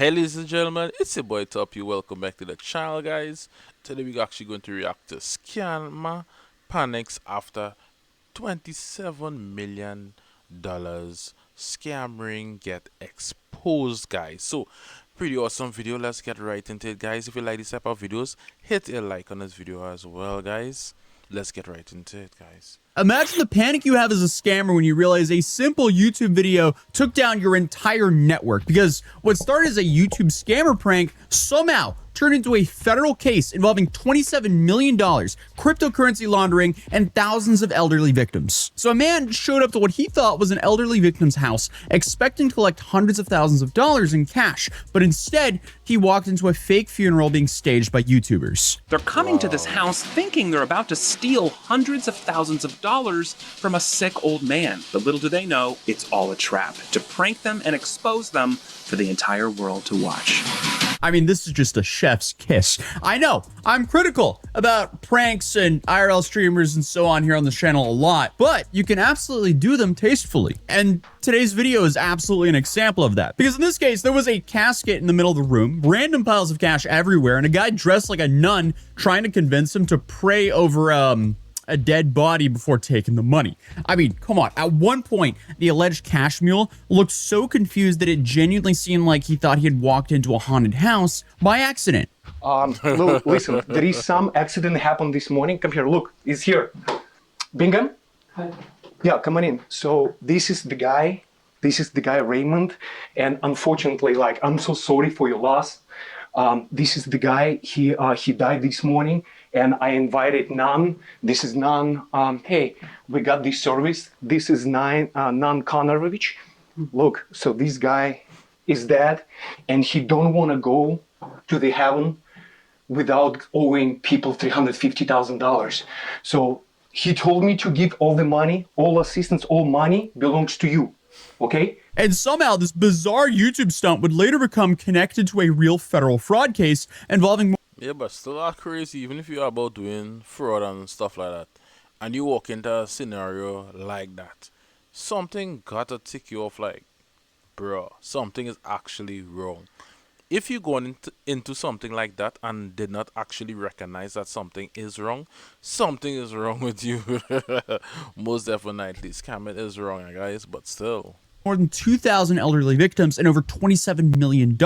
Hey ladies and gentlemen, it's your boy Toppyou. Welcome back to the channel, guys. Today we're actually going to react to scammer panics after $27 million scam ring get exposed, guys. So pretty awesome video. Let's get right into it, guys. If you like this type of videos, hit a like on this video as well, guys. Let's get right into it, guys. Imagine the panic you have as a scammer when you realize a simple YouTube video took down your entire network, because what started as a YouTube scammer prank somehow turned into a federal case involving $27 million, cryptocurrency laundering, and thousands of elderly victims. So a man showed up to what he thought was an elderly victim's house, expecting to collect hundreds of thousands of dollars in cash, but instead, he walked into a fake funeral being staged by YouTubers. They're coming to this house thinking they're about to steal hundreds of thousands of dollars from a sick old man. But little do they know, it's all a trap to prank them and expose them for the entire world to watch. I mean, this is just a chef's kiss. I know, I'm critical about pranks and IRL streamers and so on here on this channel a lot, but you can absolutely do them tastefully. And today's video is absolutely an example of that. Because in this case, there was a casket in the middle of the room, random piles of cash everywhere, and a guy dressed like a nun trying to convince him to pray over, a dead body before taking the money. I mean, come on. At one point, the alleged cash mule looked so confused that it genuinely seemed like he thought he had walked into a haunted house by accident. Look, listen, there is some accident happened this morning. Come here, look, he's here. Bingham? Hi. Yeah, come on in. So this is the guy Raymond, and unfortunately, like, I'm so sorry for your loss. This is the guy, he died this morning, and I invited Nan. This is Nan. Hey, we got this service. This is Nan Konorovich. Look, so this guy is dead, and he don't want to go to the heaven without owing people $350,000. So he told me to give all the money, all assistance, all money belongs to you. Okay? And somehow this bizarre YouTube stunt would later become connected to a real federal fraud case involving... Yeah, but still not crazy, even if you're about doing fraud and stuff like that, and you walk into a scenario like that, something gotta tick you off like, bro, something is actually wrong. If you're going into something like that and did not actually recognize that something is wrong with you. Most definitely, scamming is wrong, guys, but still. More than 2,000 elderly victims and over $27 million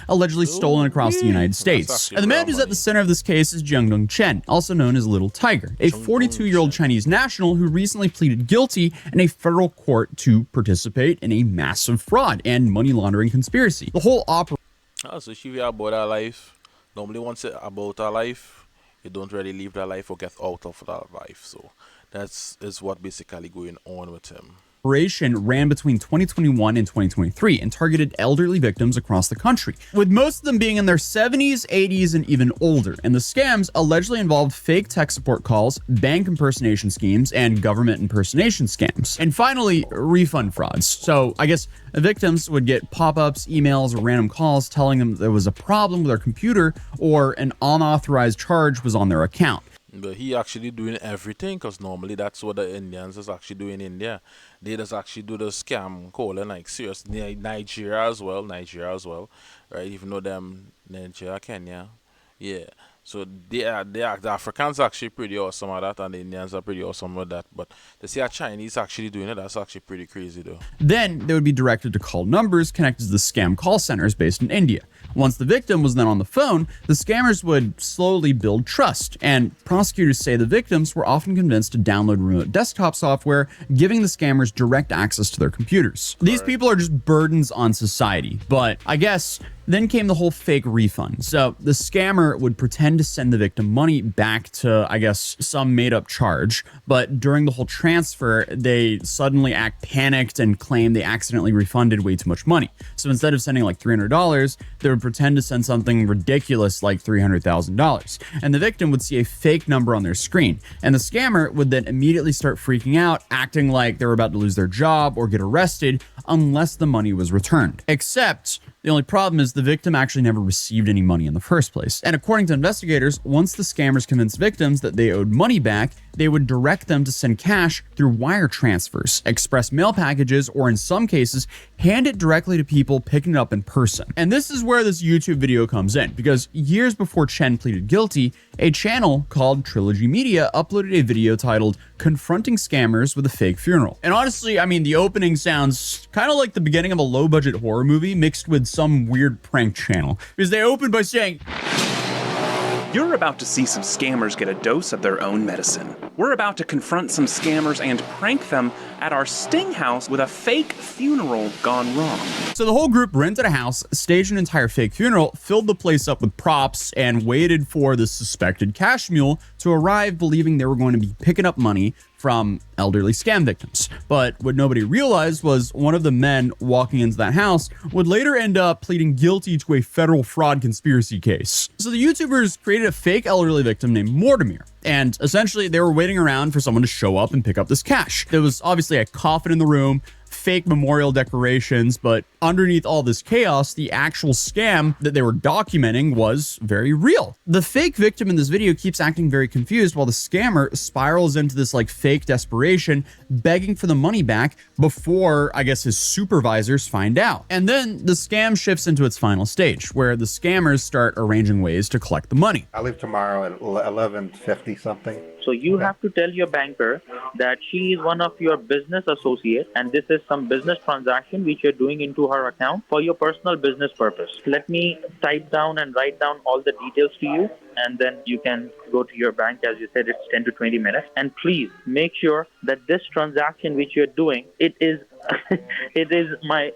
allegedly stolen across the United States. And the man who's at the center of this case is Jiangdong Chen, also known as Little Tiger, a 42-year-old Chinese national who recently pleaded guilty in a federal court to participate in a massive fraud and money laundering conspiracy. The whole operation... So she about her life. Normally once it's about her life, you don't really leave that life or get out of that life. So is what basically going on with him. Ran between 2021 and 2023 and targeted elderly victims across the country, with most of them being in their 70s, 80s, and even older. And the scams allegedly involved fake tech support calls, bank impersonation schemes, and government impersonation scams. And finally, refund frauds. So I guess victims would get pop-ups, emails, or random calls telling them there was a problem with their computer or an unauthorized charge was on their account. But he actually doing everything, because normally that's what the Indians is actually doing in India. They just actually do the scam calling, like serious. Nigeria as well, right? Even though them Nigeria, Kenya, yeah. So the Africans are actually pretty awesome at that, and the Indians are pretty awesome with that. But to see a Chinese actually doing it, that's actually pretty crazy though. Then they would be directed to call numbers connected to the scam call centers based in India. Once the victim was then on the phone, the scammers would slowly build trust, and prosecutors say the victims were often convinced to download remote desktop software, giving the scammers direct access to their computers. These people are just burdens on society, but I guess then came the whole fake refund. So the scammer would pretend to send the victim money back to, I guess, some made-up charge, but during the whole transfer, they suddenly act panicked and claim they accidentally refunded way too much money. So instead of sending like $300, they would pretend to send something ridiculous like $300,000. And the victim would see a fake number on their screen, and the scammer would then immediately start freaking out, acting like they were about to lose their job or get arrested unless the money was returned. Except The only problem is the victim actually never received any money in the first place. And according to investigators, once the scammers convinced victims that they owed money back, they would direct them to send cash through wire transfers, express mail packages, or in some cases, hand it directly to people picking it up in person. And this is where this YouTube video comes in, because years before Chen pleaded guilty, a channel called Trilogy Media uploaded a video titled Confronting Scammers with a Fake Funeral. And honestly, I mean, the opening sounds kind of like the beginning of a low-budget horror movie mixed with some weird prank channel, because they open by saying, You're about to see some scammers get a dose of their own medicine. We're about to confront some scammers and prank them at our sting house with a fake funeral gone wrong. So the whole group rented a house, staged an entire fake funeral, filled the place up with props, and waited for the suspected cash mule to arrive, believing they were going to be picking up money from elderly scam victims. But what nobody realized was one of the men walking into that house would later end up pleading guilty to a federal fraud conspiracy case. So the YouTubers created a fake elderly victim named Mortimer, and essentially they were waiting around for someone to show up and pick up this cash. There was obviously a coffin in the room, fake memorial decorations, but underneath all this chaos, the actual scam that they were documenting was very real. The fake victim in this video keeps acting very confused while the scammer spirals into this like fake desperation, begging for the money back before, I guess, his supervisors find out. And then the scam shifts into its final stage, where the scammers start arranging ways to collect the money. I leave tomorrow at 11:50 something. So you have to tell your banker that she is one of your business associates and this is some business transaction which you're doing into her account for your personal business purpose. Let me type down and write down all the details to you, and then you can go to your bank. As you said, it's 10 to 20 minutes. And please make sure that this transaction which you're doing, it is it is my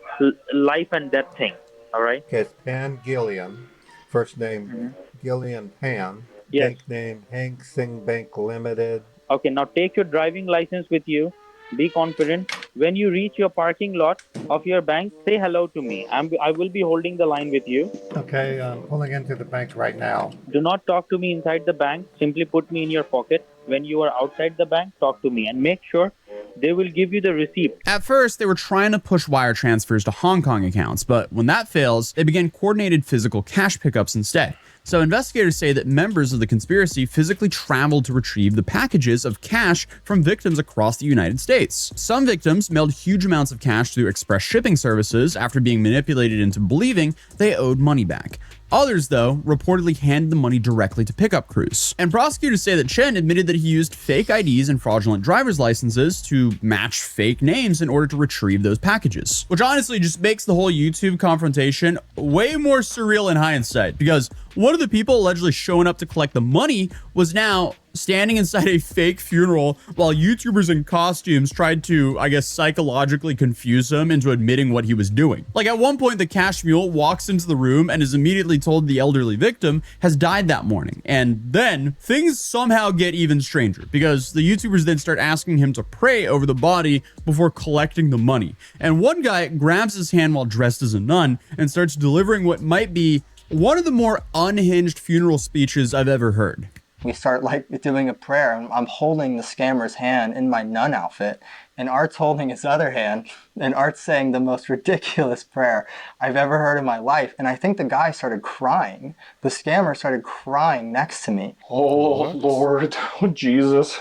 life and death thing. All right? Okay, it's Pan Gillian. First name Gillian Pan. Yes. Bank name Hank Sing Bank Limited. Okay, now take your driving license with you. Be confident. When you reach your parking lot of your bank, say hello to me. I will be holding the line with you. Okay, I'm pulling into the bank right now. Do not talk to me inside the bank. Simply put me in your pocket. When you are outside the bank, talk to me and make sure they will give you the receipt. At first, they were trying to push wire transfers to Hong Kong accounts, but when that fails, they began coordinated physical cash pickups instead. So investigators say that members of the conspiracy physically traveled to retrieve the packages of cash from victims across the United States. Some victims mailed huge amounts of cash through express shipping services after being manipulated into believing they owed money back. Others, though, reportedly handed the money directly to pickup crews. And prosecutors say that Chen admitted that he used fake IDs and fraudulent driver's licenses to match fake names in order to retrieve those packages. Which honestly just makes the whole YouTube confrontation way more surreal in hindsight, because one of the people allegedly showing up to collect the money was now standing inside a fake funeral while YouTubers in costumes tried to, I guess, psychologically confuse him into admitting what he was doing. Like at one point, the cash mule walks into the room and is immediately told the elderly victim has died that morning. And then things somehow get even stranger, because the YouTubers then start asking him to pray over the body before collecting the money. And one guy grabs his hand while dressed as a nun and starts delivering what might be one of the more unhinged funeral speeches I've ever heard. We start like doing a prayer, and I'm holding the scammer's hand in my nun outfit, and Art's holding his other hand, and Art's saying the most ridiculous prayer I've ever heard in my life. And I think the guy started crying. The scammer started crying next to me. Oh, Lord, oh, Jesus.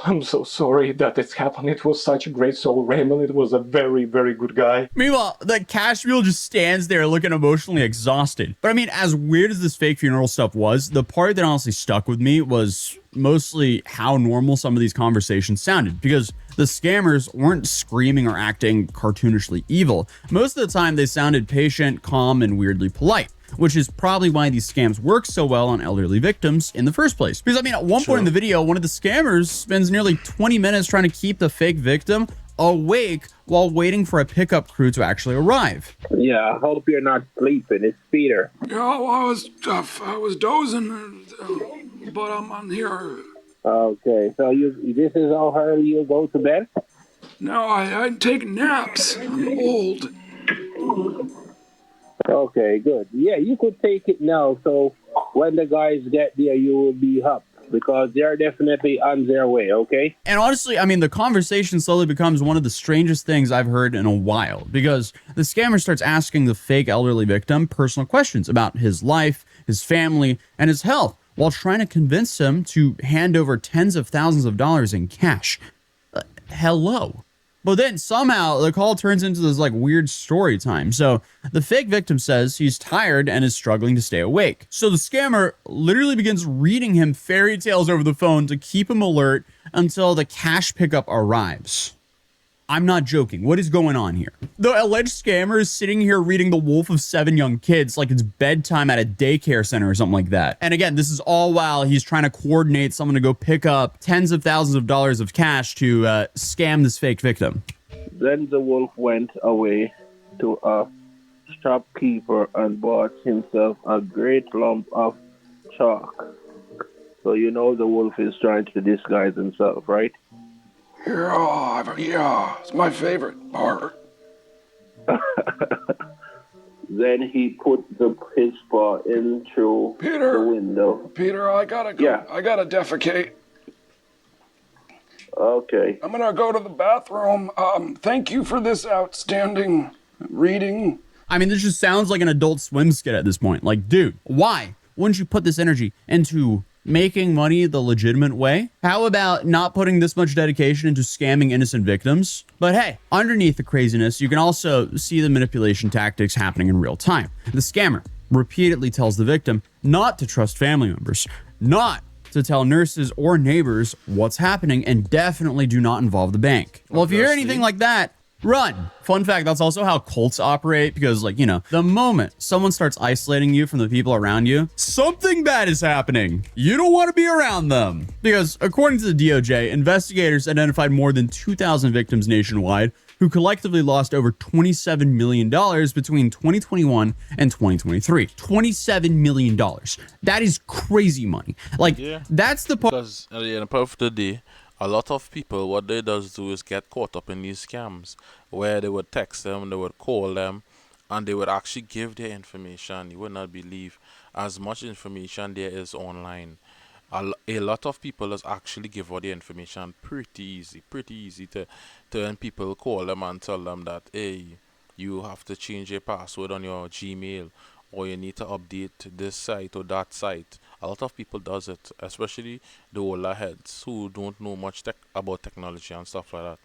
I'm so sorry that it's happened. It was such a great soul. Raymond, it was a very, very good guy. Meanwhile, the cash mule just stands there looking emotionally exhausted. But I mean, as weird as this fake funeral stuff was, the part that honestly stuck with me was mostly how normal some of these conversations sounded, because the scammers weren't screaming or acting cartoonishly evil. Most of the time, they sounded patient, calm, and weirdly polite, which is probably why these scams work so well on elderly victims in the first place. Because I mean, at one point in the video, one of the scammers spends nearly 20 minutes trying to keep the fake victim awake while waiting for a pickup crew to actually arrive. Yeah, I hope you're not sleeping. It's Peter. Yeah, I was dozing, but I'm here. Okay, so this is how early you'll go to bed? No, I take naps. I'm old. Okay, good. Yeah, you could take it now, so when the guys get there, you will be up. because they are definitely on their way, okay? And honestly, I mean, the conversation slowly becomes one of the strangest things I've heard in a while, because the scammer starts asking the fake elderly victim personal questions about his life, his family, and his health, while trying to convince him to hand over tens of thousands of dollars in cash. Hello. But then somehow the call turns into this like weird story time. So the fake victim says he's tired and is struggling to stay awake. So the scammer literally begins reading him fairy tales over the phone to keep him alert until the cash pickup arrives. I'm not joking. What is going on here? The alleged scammer is sitting here reading The Wolf of Seven Young Kids like it's bedtime at a daycare center or something like that. And again, this is all while he's trying to coordinate someone to go pick up tens of thousands of dollars of cash to scam this fake victim. Then the wolf went away to a shopkeeper and bought himself a great lump of chalk. So you know the wolf is trying to disguise himself, right? Yeah, it's my favorite part. Then he put his paw in through the window. Peter, I gotta go. Yeah. I gotta defecate. Okay. I'm gonna go to the bathroom. Thank you for this outstanding reading. I mean, this just sounds like an Adult Swim skit at this point. Like, dude, why wouldn't you put this energy into making money the legitimate way? How about not putting this much dedication into scamming innocent victims? But hey, underneath the craziness, you can also see the manipulation tactics happening in real time. The scammer repeatedly tells the victim not to trust family members, not to tell nurses or neighbors what's happening, and definitely do not involve the bank. Well, if you hear anything like that, run. Fun fact, that's also how cults operate, because, like, you know, the moment someone starts isolating you from the people around you, something bad is happening. You don't want to be around them. Because according to the DOJ, investigators identified more than 2,000 victims nationwide who collectively lost over $27 million between 2021 and 2023. $27 million. That is crazy money. Like, that's the part. Because at the end of the day, a lot of people, what they does do is get caught up in these scams where they would text them, they would call them, and they would actually give their information. You would not believe as much information there is online. A lot of people just actually give out their information pretty easy to when people call them and tell them that, hey, you have to change your password on your Gmail, or you need to update this site or that site. A lot of people does it, especially the older heads who don't know much about technology and stuff like that.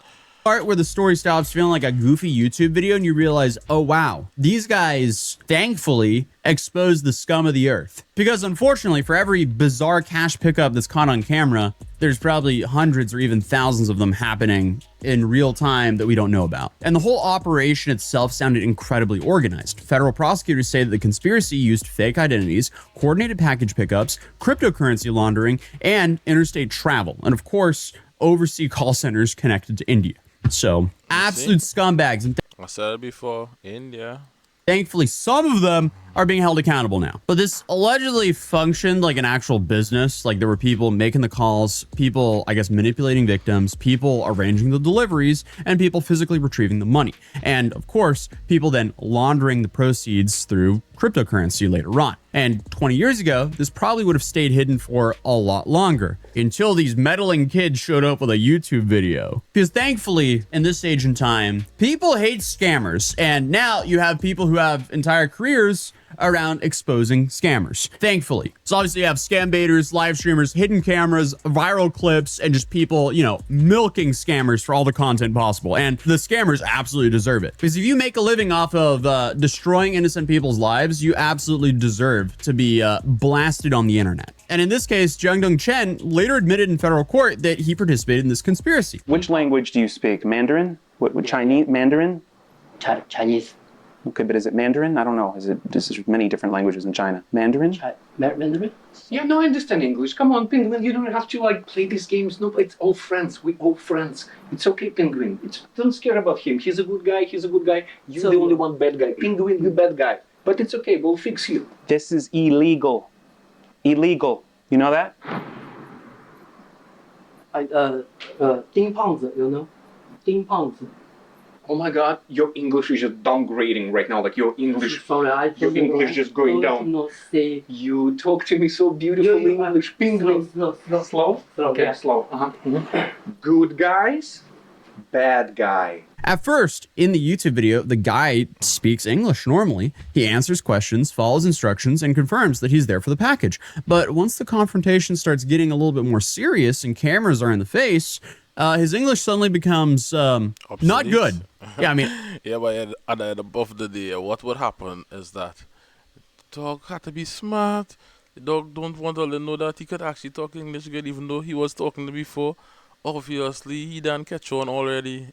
Part where the story stops feeling like a goofy YouTube video and you realize, oh wow, these guys thankfully expose the scum of the earth. Because unfortunately, for every bizarre cash pickup that's caught on camera, there's probably hundreds or even thousands of them happening in real time that we don't know about. And the whole operation itself sounded incredibly organized. Federal prosecutors say that the conspiracy used fake identities, coordinated package pickups, cryptocurrency laundering, and interstate travel. And of course, overseas call centers connected to India. So, absolute scumbags. And I said it before, India. thankfully, some of them are being held accountable now. But this allegedly functioned like an actual business. Like, there were people making the calls, people, I guess, manipulating victims, people arranging the deliveries, and people physically retrieving the money. And of course, people then laundering the proceeds through cryptocurrency later on. And 20 years ago, this probably would have stayed hidden for a lot longer until these meddling kids showed up with a YouTube video. Because thankfully, in this age and time, people hate scammers. And now you have people who have entire careers around exposing scammers. Thankfully. So obviously you have scam baiters, live streamers, hidden cameras, viral clips, and just people, you know, milking scammers for all the content possible. And the scammers absolutely deserve it. Because if you make a living off of destroying innocent people's lives, you absolutely deserve to be blasted on the internet. And in this case, Jiangdong Chen later admitted in federal court that he participated in this conspiracy. Which language do you speak? Mandarin? What Chinese? Mandarin? Chinese. Okay, but is it Mandarin? I don't know. There's many different languages in China. Mandarin? Mandarin? Yeah, no, I understand English. Come on, Penguin, you don't have to like play these games. No, it's all friends. We all friends. It's okay, Penguin. Don't scare about him. He's a good guy. He's a good guy. You're the only one bad guy. Penguin, you bad guy. But it's okay. We'll fix you. This is illegal. Illegal. You know that? Ding 胖子, you know? Ding 胖子. oh my God, your English is just downgrading right now. Like your English, Sorry, I your don't know. English is just going Don't down. know, say. You talk to me so beautifully English. Penguin. Slow? Okay, yeah. slow. Good guys, bad guy. At first, in the YouTube video, the guy speaks English normally. He answers questions, follows instructions, and confirms that he's there for the package. But once the confrontation starts getting a little bit more serious and cameras are in the face, his English suddenly becomes not good. Yeah, I mean, Yeah, but at the end of the day, what would happen is that the dog had to be smart. The dog don't want to know that he could actually talk English good, even though he was talking before. Obviously, he done catch on already.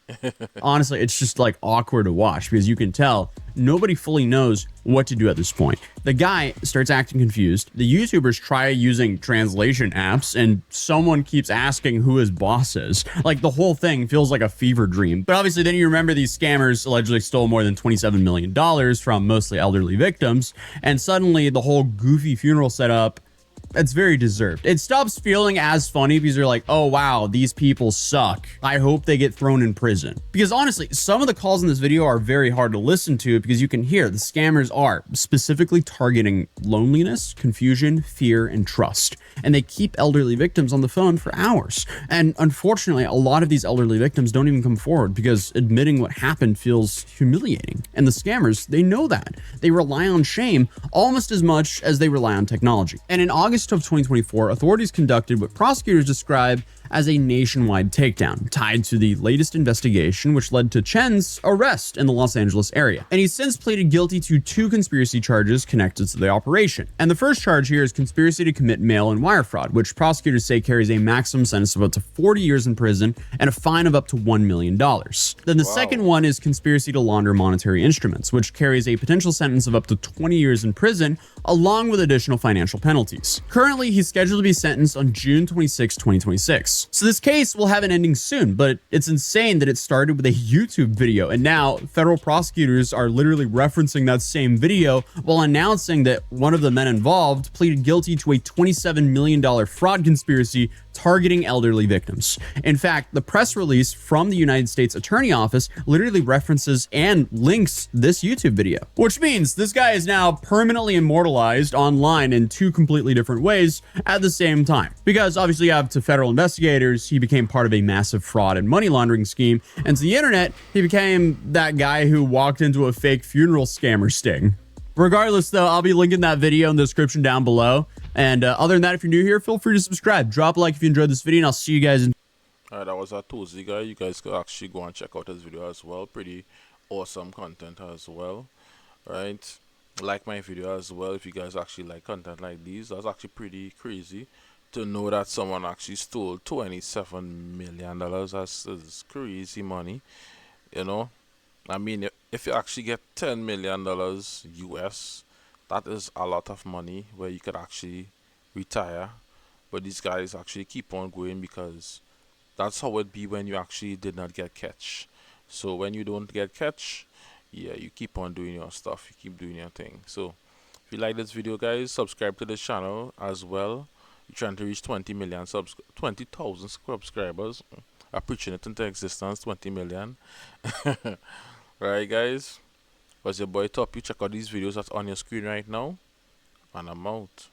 honestly, it's just like awkward to watch because you can tell nobody fully knows what to do at this point. The guy starts acting confused. The YouTubers try using translation apps, and someone keeps asking who his boss is. Like the whole thing feels like a fever dream. But obviously, then you remember these scammers allegedly stole more than $27 million from mostly elderly victims, and suddenly the whole goofy funeral setup, that's very deserved. It stops feeling as funny because you're like, oh wow, these people suck. I hope they get thrown in prison. Because honestly, some of the calls in this video are very hard to listen to because you can hear the scammers are specifically targeting loneliness, confusion, fear, and trust. And they keep elderly victims on the phone for hours. And unfortunately, a lot of these elderly victims don't even come forward because admitting what happened feels humiliating. And the scammers, they know that. They rely on shame almost as much as they rely on technology. And in August of 2024, authorities conducted what prosecutors described as a nationwide takedown tied to the latest investigation, which led to Chen's arrest in the Los Angeles area. And he's since pleaded guilty to 2 conspiracy charges connected to the operation. And the first charge here is conspiracy to commit mail and wire fraud, which prosecutors say carries a maximum sentence of up to 40 years in prison and a fine of up to $1 million. Then the second one is conspiracy to launder monetary instruments, which carries a potential sentence of up to 20 years in prison, along with additional financial penalties. Currently, he's scheduled to be sentenced on June 26, 2026. So this case will have an ending soon, but it's insane that it started with a YouTube video, and now federal prosecutors are literally referencing that same video while announcing that one of the men involved pleaded guilty to a $27 million fraud conspiracy targeting elderly victims. In fact, the press release from the United States Attorney Office literally references and links this YouTube video, which means this guy is now permanently immortalized online in 2 completely different ways at the same time. Because obviously you have to federal investigators, he became part of a massive fraud and money laundering scheme, and to the internet, he became that guy who walked into a fake funeral scammer sting. Regardless though, I'll be linking that video in the description down below. And other than that, if you're new here, feel free to subscribe. Drop a like if you enjoyed this video, and I'll see you guys in... Alright, that was our Tuesday guy. You guys could actually go and check out his video as well. Pretty awesome content as well. Right? Like my video as well if you guys actually like content like these. That's actually pretty crazy to know that someone actually stole $27 million. That's crazy money. You know? I mean, if you actually get $10 million US, that is a lot of money where you could actually retire. But these guys actually keep on going because that's how it be when you actually did not get catch. So when you don't get catch, yeah, you keep on doing your stuff. You keep doing your thing. So if you like this video, guys, subscribe to this channel as well. We're trying to reach 20,000 subscribers. I'm preaching it into existence, 20 million. Right, guys? Was your boy Toppyou. Check out these videos that's on your screen right now. And I'm out.